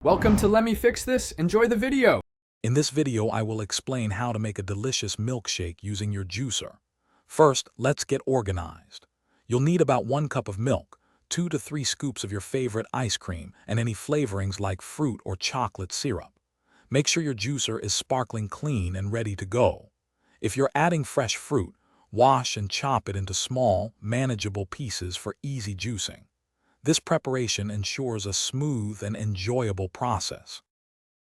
Welcome to Let Me Fix This. Enjoy the video. In this video, I will explain how to make a delicious milkshake using your juicer. First, let's get organized. You'll need about 1 cup of milk, 2 to 3 scoops of your favorite ice cream, and any flavorings like fruit or chocolate syrup. Make sure your juicer is sparkling clean and ready to go. If you're adding fresh fruit, wash and chop it into small, manageable pieces for easy juicing. This preparation ensures a smooth and enjoyable process.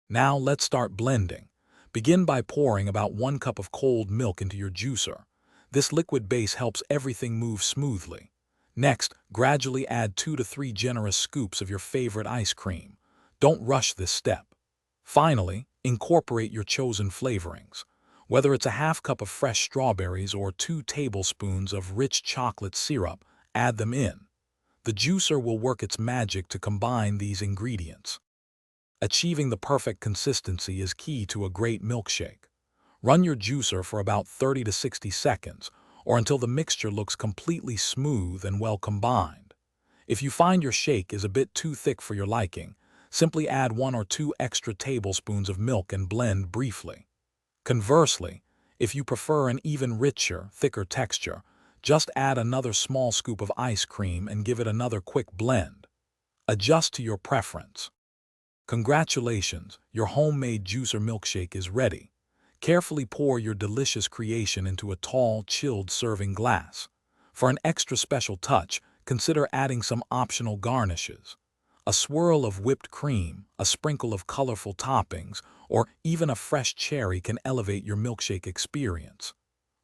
Now let's start blending. Begin by pouring about 1 cup of cold milk into your juicer. This liquid base helps everything move smoothly. Next, gradually add 2 to 3 generous scoops of your favorite ice cream. Don't rush this step. Finally, incorporate your chosen flavorings. Whether it's a half cup of fresh strawberries or 2 tablespoons of rich chocolate syrup, add them in. The juicer will work its magic to combine these ingredients. Achieving the perfect consistency is key to a great milkshake. Run your juicer for about 30 to 60 seconds, or until the mixture looks completely smooth and well combined. If you find your shake is a bit too thick for your liking, simply add 1 or 2 extra tablespoons of milk and blend briefly. Conversely, if you prefer an even richer, thicker texture, just add another small scoop of ice cream and give it another quick blend. Adjust to your preference. Congratulations, your homemade juicer milkshake is ready. Carefully pour your delicious creation into a tall, chilled serving glass. For an extra special touch, consider adding some optional garnishes. A swirl of whipped cream, a sprinkle of colorful toppings, or even a fresh cherry can elevate your milkshake experience.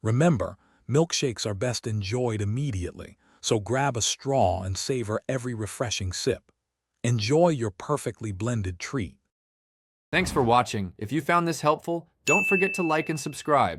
Remember, milkshakes are best enjoyed immediately, so grab a straw and savor every refreshing sip. Enjoy your perfectly blended treat. Thanks for watching. If you found this helpful, don't forget to like and subscribe.